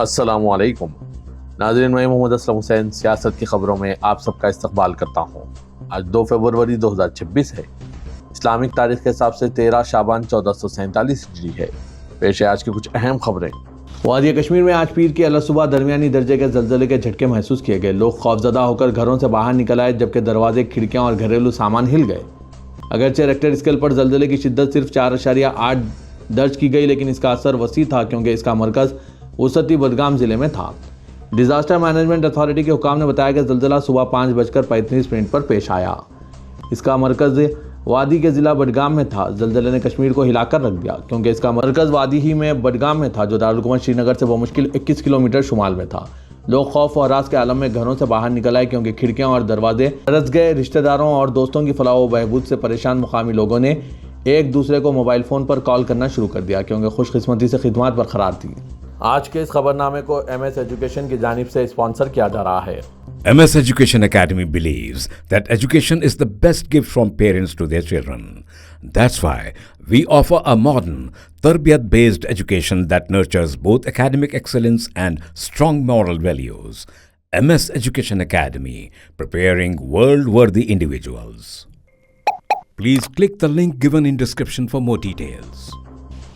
अस्सलामुअलैकुम नाज़रीन, मैं मोहम्मद असलम हुसैन सियासत की खबरों में आप सबका इस्तकबाल करता हूँ। आज 2 फरवरी 2026 है। इस्लामिक तारीख के हिसाब से 13 शाबान 1447 हिजरी है। पेश है आज की कुछ अहम खबरें। वादी कश्मीर में आज पीर की अलसुबह दरमियानी दर्जे के जल्जले के झटके महसूस किए गए। लोग खौफजदा होकर घरों से बाहर निकल आए, जबकि दरवाजे, खिड़कियाँ और घरेलू सामान हिल गए। अगरचे रेक्टर स्केल पर जल्जले की शिद्दत सिर्फ 4.8 दर्ज की गई, लेकिन इसका असर वसी था क्योंकि इसका मरकज़ वसती बडगाम जिले में था। डिजास्टर मैनेजमेंट अथॉरिटी के हुकाम ने बताया कि जल्जला सुबह 5:35 पर पेश आया। इसका मरकज़ वादी के ज़िला बडगाम में था। जल्जले ने कश्मीर को हिलाकर रख दिया क्योंकि इसका मरकज़ वादी ही में बडगाम में था, जो दारुल श्रीनगर से बमुश्किल 21 किलोमीटर शुमाल में था। लोग खौफ और हरास के आलम में घरों से बाहर निकल आए क्योंकि खिड़कियां और दरवाजे तरस गए। रिश्तेदारों और दोस्तों की फलाह व बहबूद से परेशान मुकामी लोगों ने एक दूसरे को मोबाइल फ़ोन पर कॉल करना शुरू कर दिया क्योंकि खुशकिस्मती से खिदमत बरकरार थी। आज के इस खबरनामे को MS एजुकेशन की जानिब से स्पॉन्सर किया जा रहा है। MS Education Academy believes that education is the best gift from parents to their children. That's why we offer a modern, tarbiyat-based education that nurtures both academic excellence and strong moral values. MS Education Academy, preparing world-worthy individuals. Please click the link given in description for more details.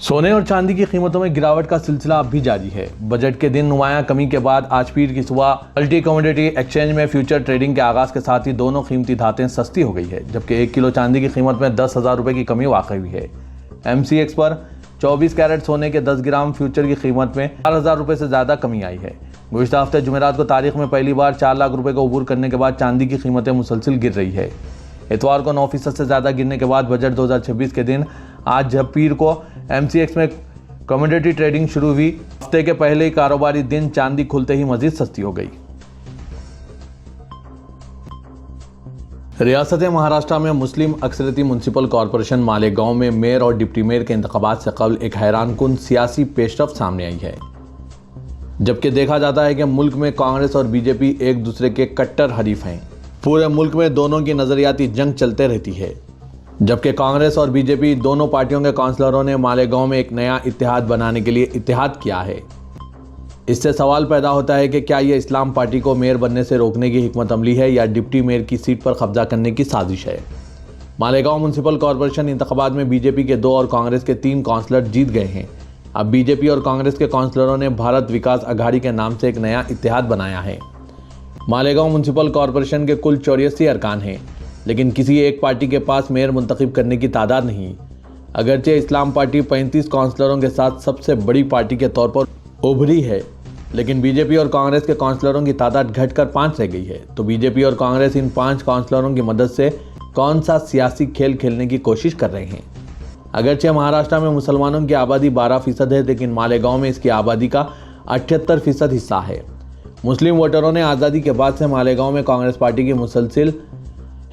सोने और चांदी की कीमतों में गिरावट का सिलसिला अब भी जारी है। बजट के दिन नुमाया कमी के बाद आज पीर की सुबह मल्टी कमोडिटी एक्सचेंज में फ्यूचर ट्रेडिंग के आगाज के साथ ही दोनों कीमती धातें सस्ती हो गई है, जबकि 1 किलो चांदी की कीमत में 10,000 रुपये की कमी वाक़ हुई है। MCX पर 24 कैरेट सोने के 10 ग्राम फ्यूचर की कीमत में 4,000 रुपये से ज़्यादा कमी आई है। गुज़िश्ता हफ्ते जुमेरात को तारीख में पहली बार 4 लाख रुपये को अबूर करने के बाद चांदी की कीमतें मुसलसिल गिर रही है। इतवार को 9% से ज़्यादा गिरने के बाद बजट 2026 के दिन आज जब पीर को MCX में कमोडिटी ट्रेडिंग शुरू हुई, हफ्ते के पहले ही कारोबारी दिन चांदी खुलते ही मजीद सस्ती हो गई। रियासत महाराष्ट्र में मुस्लिम अक्सरती म्युनिसिपल कॉरपोरेशन मालेगांव में मेयर और डिप्टी मेयर के इंतखाबात से कबल एक हैरानकुन सियासी पेशरफ्त सामने आई है। जबकि देखा जाता है कि मुल्क में कांग्रेस और बीजेपी एक दूसरे के कट्टर हरीफ हैं। पूरे मुल्क में दोनों की नजरियाती जंग चलते रहती है, जबकि कांग्रेस और बीजेपी दोनों पार्टियों के काउंसलरों ने मालेगांव में एक नया इत्तेहाद बनाने के लिए इत्तेहाद किया है। इससे सवाल पैदा होता है कि क्या यह इस्लाम पार्टी को मेयर बनने से रोकने की हिकमत अमली है या डिप्टी मेयर की सीट पर कब्जा करने की साजिश है। मालेगांव म्युनिसिपल कॉरपोरेशन इंतखाबात में बीजेपी के 2 और कांग्रेस के 3 काउंसलर जीत गए हैं। अब बीजेपी और कांग्रेस के काउंसलरों ने भारत विकास अघाड़ी के नाम से एक नया इत्तेहाद बनाया है। मालेगांव म्युनिसिपल कॉरपोरेशन के कुल 84 अरकान हैं, लेकिन किसी एक पार्टी के पास मेयर मुंतखब करने की तादाद नहीं। अगरचे इस्लाम पार्टी 35 काउंसलरों के साथ सबसे बड़ी पार्टी के तौर पर उभरी है, लेकिन बीजेपी और कांग्रेस के काउंसलरों की तादाद घटकर 5 रह गई है। तो बीजेपी और कांग्रेस इन 5 काउंसलरों की मदद से कौन सा सियासी खेल खेलने की कोशिश कर रहे हैं। अगरचे महाराष्ट्र में मुसलमानों की आबादी 12% है, लेकिन मालेगांव में इसकी आबादी का 78% हिस्सा है। मुस्लिम वोटरों ने आज़ादी के बाद से मालेगांव में कांग्रेस पार्टी की मुसलसिल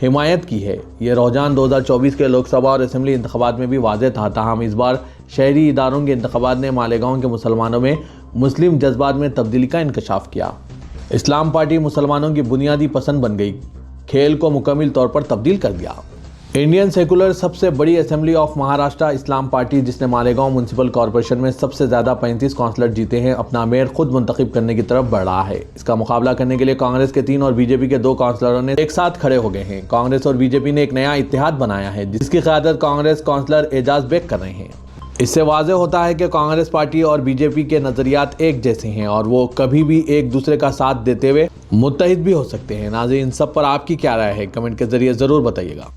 हिमायत की है। ये रुझान 2024 के लोकसभा और असेंबली इंतखाबात में भी वाज़ेह था। ताहम इस बार शहरी इदारों के इंतखाबात ने मालेगांव के मुसलमानों में मुस्लिम जज्बात में तब्दीली का इंकशाफ किया। इस्लाम पार्टी मुसलमानों की बुनियादी पसंद बन गई, खेल को मुकम्मल तौर पर तब्दील कर दिया। इंडियन सेकुलर सबसे बड़ी assembly of Maharashtra Islam party, जिसने मालेगांव म्युनिसिपल कॉरपोरेशन में सबसे ज़्यादा 35 काउंसलर जीते हैं, अपना मेयर खुद मुंतखब करने की तरफ बढ़ रहा है। इसका मुकाबला करने के लिए कांग्रेस के 3 और बीजेपी के 2 काउंसलरों ने एक साथ खड़े हो गए हैं। कांग्रेस और बीजेपी ने एक नया इत्तेहाद बनाया है, जिसकी क़यादत कांग्रेस काउंसलर एजाज बेग कर रहे हैं। इससे वाज़ेह होता है कि कांग्रेस पार्टी और बीजेपी के नज़रियात एक जैसे हैं और वो कभी भी एक दूसरे का साथ देते हुए मुत्तहिद भी हो सकते हैं। नाज़रीन, इन सब पर आपकी क्या राय है, कमेंट के जरिए ज़रूर बताइएगा।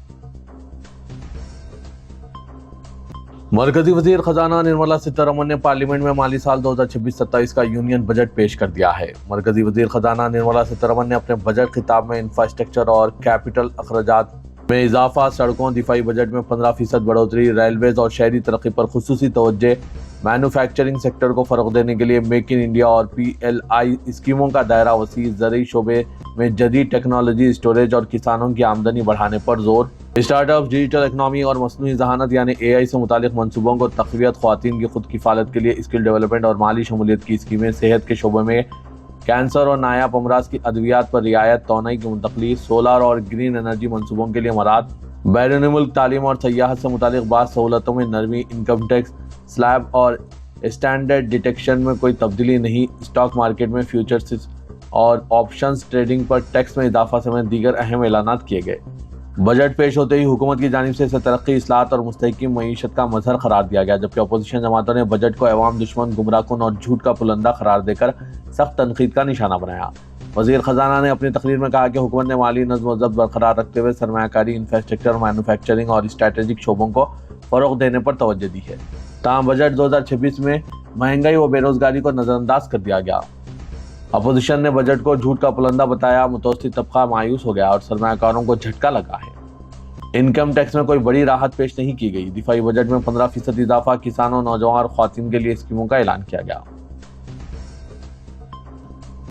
मरकजी वजीर खजाना निर्मला सीतारमण ने पार्लियामेंट में माली साल 2026-27 का यूनियन बजट पेश कर दिया है। मरकजी वजीर खजाना निर्मला सीतारमण ने अपने बजट खिताब में इंफ्रास्ट्रक्चर और कैपिटल अखराजात में इजाफा, सड़कों, दिफाई बजट में 15% बढ़ोतरी, रेलवेज और शहरी तरक्की पर खुसूसी तवज्जो, मैन्युफैक्चरिंग सेक्टर को फ़रोग़ देने के लिए मेक इन इंडिया और PLI स्कीमों का दायरा वसी, ज़रूरी शोबे में जदीद टेक्नोलॉजी, स्टोरेज और किसानों की आमदनी बढ़ाने पर जोर, स्टार्टअप, डिजिटल इकनॉमी और मसनूई ज़हानत यानी AI से मुतालिक मनसूबों को तक़वियत, ख़वातीन की खुद किफ़ालत के लिए स्किल डेवलपमेंट और माली शमूलियत की स्कीमें, सेहत के शोबे में कैंसर और नायाब अमराज की अद्वियात पर रियायत, तोनाई की मुंतकली, सोलर और ग्रीन एनर्जी मनसूबों के लिए मराद, बैरून मुल्क तालीम और सयाहत से मुतालिक बात सहूलतों में नरमी, इनकम टैक्स स्लैब और स्टैंडर्ड डिटेक्शन में कोई तब्दीली नहीं, स्टॉक मार्केट में फ्यूचर्स और ऑप्शंस ट्रेडिंग पर टैक्स में इजाफा समेत दीगर अहम ऐलानात किए गए। बजट पेश होते ही हुकूमत की जानिब से इसे तरक्की, इस्लाहत और मुस्तहकीम मईशत का मजहर करार दिया गया, जबकि अपोजिशन जमातों ने बजट को अवाम दुश्मन, गुमराहकुन और झूठ का पुलंदा करार देकर सख्त तनकीद का निशाना बनाया। वज़ीर ख़जाना ने अपनी तकरीर में कहा कि हुकूमत ने माली नज़्म व ज़ब्त बरकरार रखते हुए सरमायाकारी, इंफ्रास्ट्रक्चर, मैन्युफैक्चरिंग और स्ट्रैटेजिक शोबों को फ़रोग़ देने पर तवज्जो दी है। ताहम बजट 2026 में महंगाई व बेरोज़गारी को नज़रअंदाज कर दिया गया। अपोजिशन ने बजट को झूठ का पुलंदा बताया, मुतवस्सित तबका मायूस हो गया और सरमायाकारों को झटका लगा है। इनकम टैक्स में कोई बड़ी राहत पेश नहीं की गई। दिफाई बजट में 15% इजाफा, किसानों, नौजवान और ख्वातीन के लिए स्कीमों का ऐलान किया गया।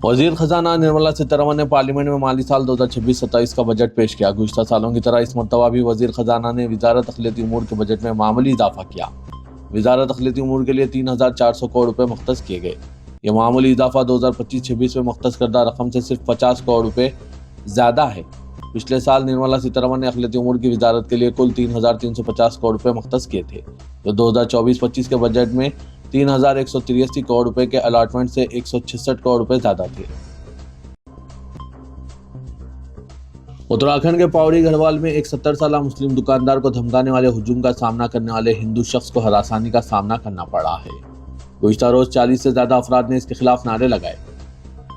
वज़ीर ख़जाना निर्मला सीतारमण ने पार्लियामेंट में माली साल 2026-27 का बजट पेश किया। गुज़िश्ता सालों की तरह इस मरतबा भी वज़ीर ख़जाना ने वज़ारत अक़लियती उमूर के बजट में मामूली इजाफा किया। वज़ारत अक़लियती उमूर के लिए 3,400 करोड़ रुपये मुख्तस किए गए। यह मामूली इजाफा 2025-26 में मुख्तस करदा रकम से सिर्फ 50 करोड़ रुपये ज़्यादा है। पिछले साल निर्मला सीतारमण ने अक़लियती उमूर की वज़ारत के लिए कुल 3,350 करोड़ रुपये मुख्तस किए थे, जो 2024-25 के बजट में 3,183 करोड़ रुपए के अलॉटमेंट से 166 करोड़ रुपए ज्यादा थे। उत्तराखंड के पौड़ी गढ़वाल में एक 70 साला मुस्लिम दुकानदार को धमकाने वाले हुजूम का सामना करने वाले हिंदू शख्स को हरासानी का सामना करना पड़ा है। गुज़िश्ता रोज 40 से ज्यादा अफराद ने इसके खिलाफ नारे लगाए।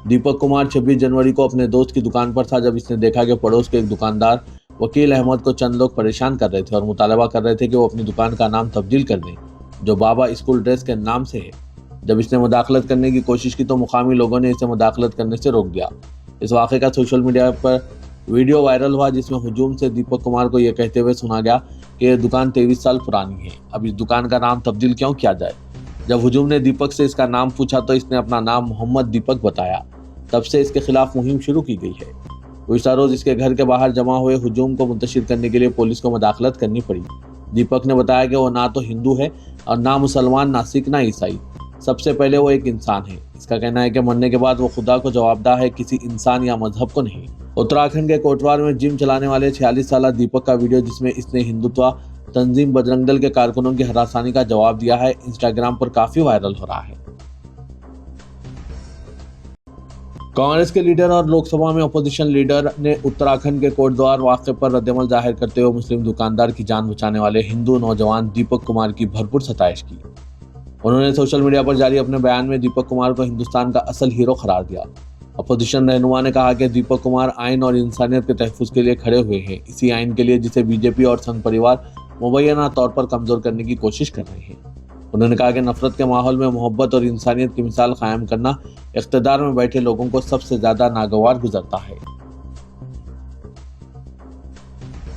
दीपक कुमार 26 जनवरी को अपने दोस्त की दुकान पर था जब इसने देखा कि पड़ोस के एक दुकानदार वकील अहमद को चंद लोग परेशान कर रहे थे और मुतालबा कर रहे थे कि वो अपनी दुकान का नाम तब्दील कर दें, जो बाबा स्कूल ड्रेस के नाम से है। जब इसने मुदाखलत करने की कोशिश की तो मुकामी लोगों ने इसे मुदाखलत करने से रोक दिया। इस वाक़े का सोशल मीडिया पर वीडियो वायरल हुआ, जिसमें हुजूम से दीपक कुमार को यह कहते हुए सुना गया कि यह दुकान 23 साल पुरानी है, अब इस दुकान का नाम तब्दील क्यों किया जाए। जब हुजूम ने दीपक से इसका नाम पूछा तो इसने अपना नाम मोहम्मद दीपक बताया। तब से इसके खिलाफ मुहिम शुरू की गई है। गुज़िश्ता रोज इसके घर के बाहर जमा हुए हुजूम को मुंतशिर करने के लिए पुलिस को मुदाखलत करनी पड़ी। दीपक ने बताया कि वो ना तो हिंदू है और ना मुसलमान, ना सिख, ना ईसाई। सबसे पहले वो एक इंसान है। इसका कहना है कि मरने के बाद वो खुदा को जवाबदाह है, किसी इंसान या मजहब को नहीं। उत्तराखंड के कोटवार में जिम चलाने वाले 46 साला दीपक का वीडियो, जिसमें इसने हिंदुत्व तंजीम बजरंग दल के कारकुनों की हरासानी का जवाब दिया है, इंस्टाग्राम पर काफी वायरल हो रहा है। कांग्रेस के लीडर और लोकसभा में अपोजिशन लीडर ने उत्तराखंड के कोटद्वार वाक़े पर रद्दमल जाहिर करते हुए मुस्लिम दुकानदार की जान बचाने वाले हिंदू नौजवान दीपक कुमार की भरपूर सताइश की। उन्होंने सोशल मीडिया पर जारी अपने बयान में दीपक कुमार को हिंदुस्तान का असल हीरो करार दिया। अपोजिशन रहनुमा ने कहा कि दीपक कुमार आइन और इंसानियत के तहफ़्फ़ुज़ के लिए खड़े हुए हैं, इसी आइन के लिए जिसे बीजेपी और संघ परिवार मुबैना तौर पर कमज़ोर करने की कोशिश कर रहे हैं। उन्होंने कहा कि नफरत के माहौल में मोहब्बत और इंसानियत की मिसाल कायम करना इख्तिदार में बैठे लोगों को सबसे ज्यादा नागवार गुजरता है।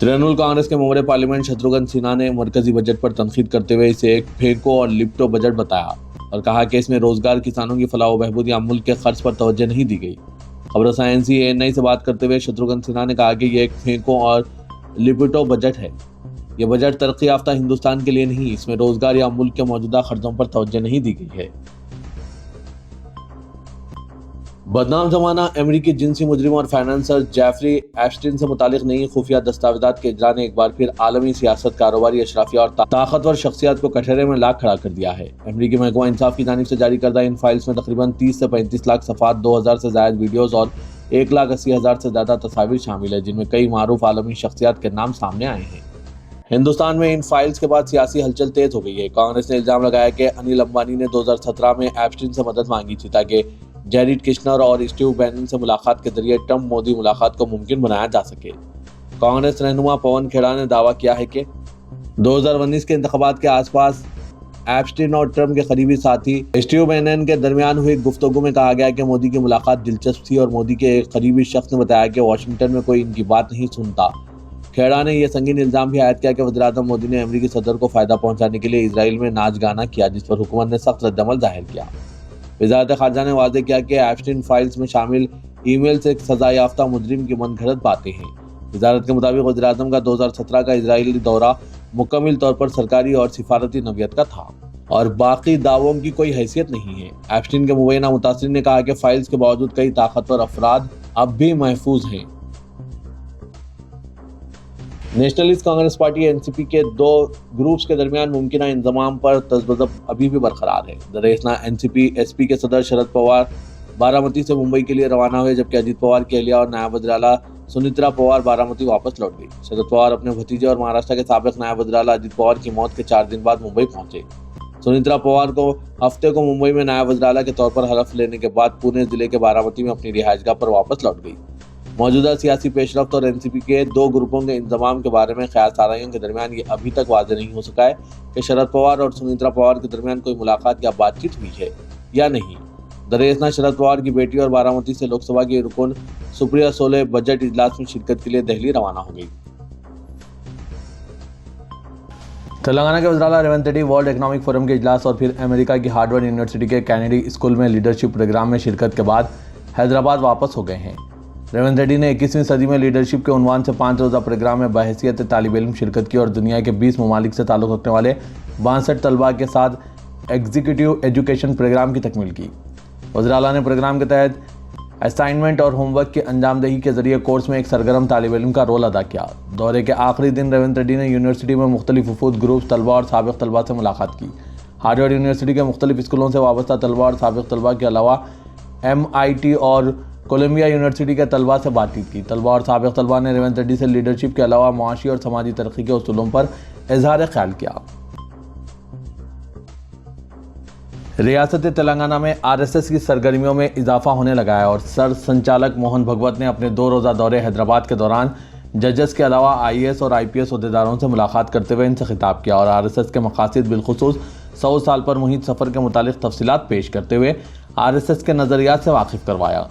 तृणमूल कांग्रेस के मेंबर पार्लियामेंट शत्रुघ्न सिन्हा ने मरकजी बजट पर तनकीद करते हुए इसे एक फेंको और लिपटो बजट बताया और कहा कि इसमें रोजगार, किसानों की फलाह व बहबूद या मुल्क के खर्च पर तवज्जो नहीं दी गई। खबरसां एएनआई से बात करते हुए शत्रुघ्न सिन्हा ने कहा कि यह एक फेंको और लिपटो बजट है। यह बजट तरक्की याफ्ता हिंदुस्तान के लिए नहीं, इसमें रोजगार या मुल्क के मौजूदा खर्चों पर तवज्जो नहीं दी गई है। बदनाम जमाना अमेरिकी जिनसी मुजरिम और फाइनेंसर जेफरी एप्स्टीन से मुतालिक नई खुफिया दस्तावेजात के इजरा ने एक बार फिर आलमी सियासत, कारोबारी, अशराफिया और ताकतवर शख्सियत को कटहरे में ला खड़ा कर दिया है। अमेरिकी महकमा इंसाफ की जानिब से जारी करदा इन फाइल्स में तकरीबन 30 से 35 लाख सफ़ात, 2000 से ज़ायद वीडियोज़ और 1,80,000 से ज़्यादा तस्वीर शामिल है, जिनमें कई मारूफ आलमी शख्सियत के नाम सामने आए हैं। हिंदुस्तान में इन फाइल्स के बाद सियासी हलचल तेज हो गई है। कांग्रेस ने इल्जाम लगाया कि अनिल अंबानी ने 2017 में एप्स्टीन से मदद मांगी थी ताकि जेरेड किश्नर और स्टीव बैनन से मुलाकात के जरिए ट्रंप मोदी मुलाकात को मुमकिन बनाया जा सके। कांग्रेस रहनुमा पवन खेड़ा ने दावा किया है कि 2019 के इंतखाबात के आसपास एप्स्टीन और ट्रंप के करीबी साथी स्टीव बैनन के दरमियान हुई गुफ्तगू में कहा गया कि मोदी की मुलाकात दिलचस्प थी और मोदी के एक करीबी शख्स ने बताया कि वाशिंगटन में कोई इनकी बात नहीं सुनता। खेड़ा ने यह संगीन इल्जाम भी आयद किया कि वज़ीर-ए-आज़म मोदी ने अमेरिकी सदर को फायदा पहुंचाने के लिए इजराइल में नाच गाना किया, जिस पर हुकूमत ने सख्त रद्दमल जाहिर किया। वज़ारत ख़ारजा ने वाज़ेह किया कि एप्स्टीन फाइल्स में शामिल ईमेल से सजा याफ्ता मुजरिम की मनगढ़ंत बातें हैं। वज़ारत के मुताबिक वज़ीर-ए-आज़म का 2017 का इजराइली दौरा मुकम्मल तौर पर सरकारी और सिफारती नौयत का था और बाकी दावों की कोई हैसियत नहीं है। एप्स्टीन के मुबैना मुतासिरीन ने कहा कि फाइल्स के बावजूद कई ताकतवर अफराद अब भी महफूज हैं। नेशनलिस्ट कांग्रेस पार्टी एनसीपी के दो ग्रुप्स के दरमियान मुमकिन इंजमाम पर तजबज़ब अभी भी बरकरार है। दरअसल एनसीपी एसपी के सदर शरद पवार बारामती से मुंबई के लिए रवाना हुए, जबकि अजीत पवार की अहलिया और नायब वज़ीर आला सुनित्रा पवार बारामती वापस लौट गई। शरद पवार अपने भतीजे और महाराष्ट्र के साबिक नायब वज़ीर आला अजीत पवार की मौत के 4 दिन बाद मुंबई पहुंचे। सुनित्रा पवार को हफ्ते को मुंबई में नायब वज़ीर आला के तौर पर हलफ लेने के बाद पुणे जिले के बारामती में अपनी रिहाइशगाह पर वापस लौट गई। मौजूदा सियासी पेशरफ्त और एनसीपी के दो ग्रुपों के इंतजाम के बारे में ख्याल साराइयों के दरमियान ये अभी तक वाज़ेह नहीं हो सका है कि शरद पवार और सुनित्रा पवार के दरमियान कोई मुलाकात या बातचीत हुई है या नहीं। दरअसल शरद पवार की बेटी और बारामती से लोकसभा की रुकन सुप्रिया सोले बजट इजलास में शिरकत के लिए दिल्ली रवाना हो गई। तेलंगाना के वज़ीर आला Revanth Reddy world economic forum के इजलास और फिर अमेरिका की हार्वर्ड यूनिवर्सिटी के कैनेडी स्कूल में लीडरशिप प्रोग्राम में शिरकत के बाद हैदराबाद वापस हो गए हैं। रेवंत रेड्डी ने 21वीं सदी में लीडरशिप के उन्वान से 5 रोज़ा प्रोग्राम में बहैसियत तालिब इल्म शिरकत की और दुनिया के 20 ममालिक से ताल्लुक़ रखने वाले 62 तलबा के साथ एग्जीक्यूटिव एजुकेशन प्रोग्राम की तकमील की। वज़ीर आला ने प्रोग्राम के तहत असाइनमेंट और होमवर्क की अंजामदही के जरिए कोर्स में एक सरगर्म तालिब इल्म का रोल अदा किया। दौरे के आखिरी दिन रेवंत रेड्डी ने यूनिवर्सिटी में मुख्तलिफ वफूद ग्रुप्स, तलबा और साबिक तलबा से मुलाकात की। हार्वर्ड यूनिवर्सिटी के मुख्तलिफ स्कूलों से वाबस्ता तलबा और साबिक तलबा के अलावा MIT और कोलंबिया यूनिवर्सिटी के तलबा से बातचीत की। तलबा और साबिक तलबा ने रेवंत रेड्डी से लीडरशिप के अलावा मुआशी और समाजी तरक्की के उसूलों पर इजहार ख्याल किया। रियासत तेलंगाना में RSS की सरगर्मियों में इजाफा होने लगा है और सर संचालक मोहन भगवत ने अपने 2 रोज़ा दौरे हैदराबाद के दौरान जजेस के अलावा IAS और IPS अहदेदारों से मुलाकात करते हुए इनसे खिताब किया और RSS के मकासद बिलखुसूस 100 साल पर मुहित सफ़र के मुतालिक तफसीलात पेश करते हुए RSS के नज़रियात से वाकिफ़ करवाया।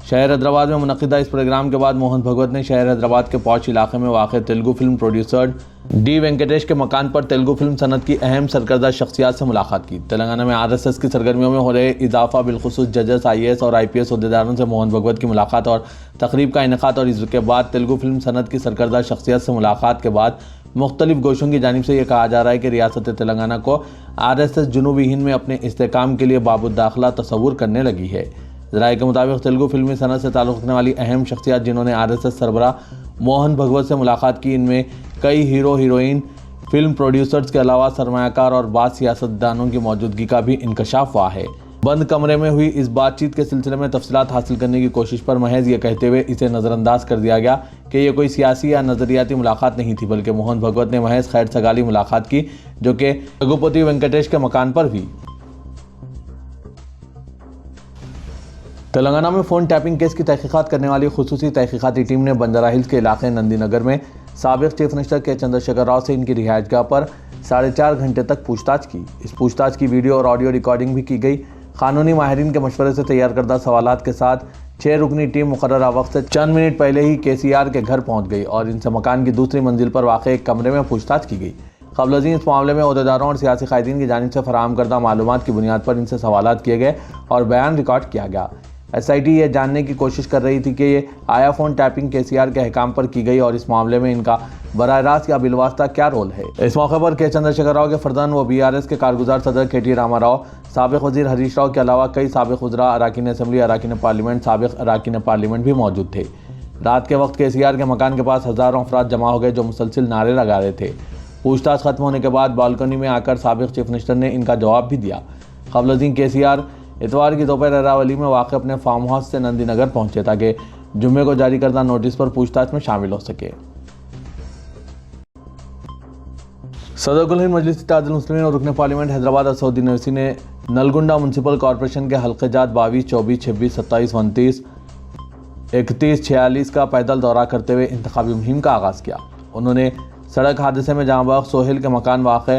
शहर हैदराबाद में मुनक़िदा इस प्रोग्राम के बाद मोहन भगवत ने शहर हैदराबाद के पौष इलाके में वाक़ Telugu film producer D Venkatesh के मकान पर तेलुगु फिल्म सनत की अहम सरकर्दा शख्सियात से मुलाकात की। तेलंगाना में RSS की सरगर्मियों में हो रहे इजाफा बिलखुसूस जजेस, IAS और IPS अहदेदारों से मोहन भगवत की मुलाकात और तकरीब का इनेकाद और इसके बाद तेलुगु फिल्म सनत की सरकर्दा शख्सियत से मुलाकात के बाद मुख्तलिफ गोशों की जानिब से यह कहा जा रहा है कि रियासत तेलंगाना को RSS जुनूबी हिंद में अपने इस्तेहकाम के लिए बाबुद दाखिला तस्वुर करने लगी है। ज़राए के मुताबिक तेलुगु फिल्मी सनत से ताल्लुक़ रखने वाली अहम शख्सियात जिन्होंने RSS सरबराह मोहन भगवत से मुलाकात की, इनमें कई हीरो हीरोइन, फिल्म प्रोड्यूसर्स के अलावा सरमायाकार और बाज़ सियासतदानों की मौजूदगी का भी इंकशाफ हुआ है। बंद कमरे में हुई इस बातचीत के सिलसिले में तफसीलात हासिल करने की कोशिश पर महज ये कहते हुए इसे नज़रअंदाज कर दिया गया कि यह कोई सियासी या नज़रियाती मुलाकात नहीं थी, बल्कि मोहन भगवत ने महज खैर सगाली मुलाकात की जो कि रघुपति वेंकटेश के मकान पर हुई। तेलंगाना में फ़ोन टैपिंग केस की तहकीकात करने वाली खुसूसी तहकीकाती टीम ने बंजारा हिल्स के इलाके नंदीनगर में साबिक चीफ मिनिस्टर के चंद्रशेखर राव से इनकी रिहाइशगाह पर 4.5 घंटे तक पूछताछ की। इस पूछताछ की वीडियो और ऑडियो रिकॉर्डिंग भी की गई। कानूनी माहिरीन के मशवरे से तैयार करदा सवालात के साथ 6 रुकनी टीम मुकर्ररा वक्त से चंद मिनट पहले ही KCR के घर पहुँच गई और इनसे मकान की दूसरी मंजिल पर वाक़ एक कमरे में पूछताछ की गई। क़ब्ल इस मामले में अहदेदारों और सियासी कायदीन की जानिब से फराहम करदा मालूमात की बुनियाद पर इनसे सवालात किए गए और बयान रिकॉर्ड किया गया। SIT ये जानने की कोशिश कर रही थी कि ये आया फ़ोन टैपिंग KCR के अहकाम पर की गई और इस मामले में इनका बराह रास्त या बिलवास्ता क्या रोल है। इस मौके पर K चंद्रशेखर राव के फर्जंद व BRS के कारगुजार सदर KT रामा राव, साबिक वज़ीर हरीश राव के अलावा कई साबिक वज़रा, अराकीन असम्बली, अराकीन पार्लियामेंट, साबिक अराकीन पार्लियामेंट भी मौजूद थे। रात के वक्त KCR के मकान के पास हज़ारों अफराद जमा हो गए जो मुसलसिल नारे लगा रहे थे। पूछताछ खत्म होने के बाद बालकनी में आकर साबिक चीफ मिनिस्टर ने इनका जवाब भी दिया। क़ब्ल KCR इतवार की दोपहर अरावली में वाक़ अपने फार्म हाउस से नंदीनगर पहुंचे ताकि जुम्मे को जारी करदा नोटिस पर पूछताछ में शामिल हो सके। सदर कुल हिंद मजलिस इत्तेहादुल मुस्लिमीन और रुकन पार्लियामेंट हैदराबाद असदुद्दीन ओवैसी ने नलगुंडा म्यूनसिपल कॉरपोरेशन के हल्क़ेजात 22, 24, 26, 27, 29, 31, 46 का पैदल दौरा करते हुए इंतखाबी मुहिम का आगाज़ किया। उन्होंने सड़क हादसे में जहां बख्श सोहेल के मकान वाक़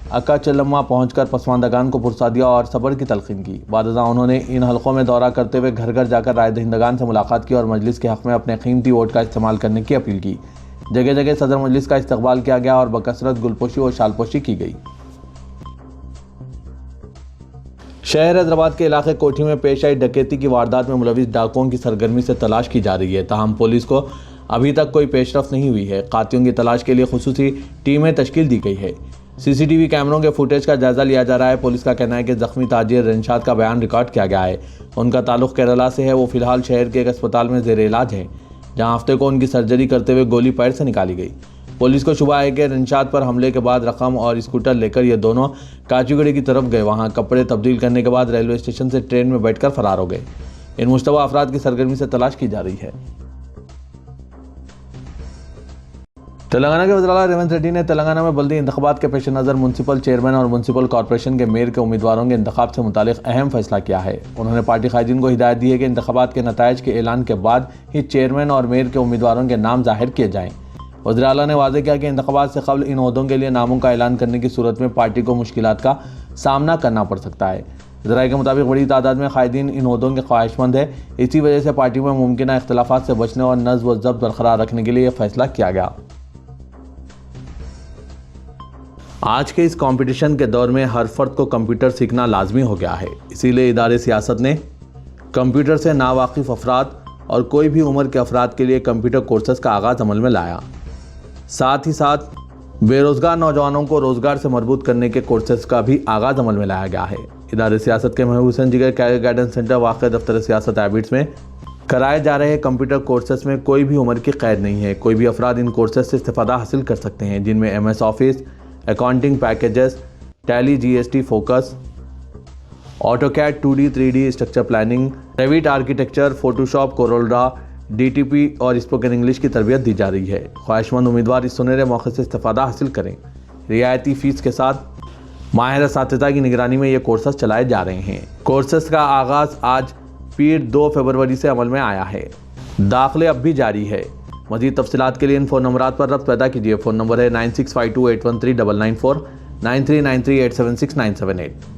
अक्का चलम्मा पहुंचकर पसमानदगान को पुरसा दिया और सब्र की तलक़ीन की। बादशाह उन्होंने इन हलकों में दौरा करते हुए घर घर जाकर राय दहिंदगान से मुलाकात की और मजलिस के हक़ में अपने कीमती वोट का इस्तेमाल करने की अपील की। जगह जगह सदर मजलिस का इस्तकबाल किया गया और बकसरत गुलपोशी और शालपोशी की गई। शहर हैदराबाद के इलाके कोठी में पेश आई डकैती की वारदात में मुलविस डाकुओं की सरगर्मी से तलाश की जा रही है, ताहम पुलिस को अभी तक कोई पेशरफ नहीं हुई है। कातियों की तलाश के लिए खुसूसी टीमें तश्कील दी गई है। CCTV कैमरों के फुटेज का जायजा लिया जा रहा है। पुलिस का कहना है कि जख्मी ताजिर रनशाद का बयान रिकॉर्ड किया गया है। उनका ताल्लुक केरला से है। वो फिलहाल शहर के एक अस्पताल में ज़ेर इलाज है, जहां हफ्ते को उनकी सर्जरी करते हुए गोली पैर से निकाली गई। पुलिस को शुबा है कि रिंशाद पर हमले के बाद रकम और स्कूटर लेकर ये दोनों काचीगुड़ी की तरफ गए। वहां कपड़े तब्दील करने के बाद रेलवे स्टेशन से ट्रेन में बैठकर फरार हो गए। इन मुश्तबा अफराद की सरगर्मी से तलाश की जा रही है। तेलंगाना के वज़ीर रेवंत रेड्डी ने तेलंगाना में बल्दी इंतखाबात के पेश नज़र म्यूनसिपल चेयरमैन और म्यूनसिपल कॉरपोरेशन के मेयर के उम्मीदवारों के इंतखाब से मुतालिक अहम फैसला किया है। उन्होंने पार्टी कायदीन को हिदायत दी है कि इंतखाबात के नताइज के ऐलान के बाद ही चेयरमैन और मेयर के उम्मीदवारों के नाम जाहिर किए जाएँ। वज़ीर आला ने वाज़ेह किया कि इंतखाबात से कबल इन ओहदों के लिए नामों का ऐलान करने की सूरत में पार्टी को मुश्किलात का सामना करना पड़ सकता है। ज़राए के मुताबिक बड़ी तादाद में कायदीन इन ओहदों के ख्वाहिशमंद है। इसी वजह से पार्टी में मुमकिन इख्तलाफात से बचने और नज़्म व ज़ब्त बरकरार रखने के लिए यह फैसला किया गया। आज के इस कंपटीशन के दौर में हर फर्द को कंप्यूटर सीखना लाजमी हो गया है। इसीलिए इदारे सियासत ने कंप्यूटर से नावाकिफ़ अफराद और कोई भी उम्र के अफराद के लिए कंप्यूटर कोर्सेज का आगाज़ अमल में लाया। साथ ही साथ बेरोज़गार नौजवानों को रोज़गार से मरबूत करने के कोर्सेज का भी आगाज़ अमल में लाया गया है। इदारे सियासत के महबूब हुसैन जिगर कैरियर गाइडेंस सेंटर वाक़ दफ्तर सियासत हैबिट्स में कराए जा रहे कंप्यूटर कोर्सेज में कोई भी उम्र की कैद नहीं है। कोई भी अफराद इन कोर्सेज से इस्तिफ़ादा हासिल कर सकते हैं, जिनमें MS office, accounting packages, Tally GST focus, AutoCAD 2D 3D structure planning, Revit architecture, Photoshop, CorelDRAW, DTP और स्पोकन इंग्लिश की तरबियत दी जा रही है। ख्वाहिशमंद उम्मीदवार इस सुनहरे मौके से इस्तिफ़ादा हासिल करें। रियायती फ़ीस के साथ माहिर असातिज़ा की निगरानी में ये कोर्सेज चलाए जा रहे हैं। कोर्सेज का आगाज़ आज पीर 2 फरवरी से अमल में आया है। दाखिले अब भी जारी है। मज़ीद तफसीलात के लिए इन फ़ोन नंबरात पर रब्त पैदा कीजिए। फ़ोन नंबर है 9652813994, 9393876978।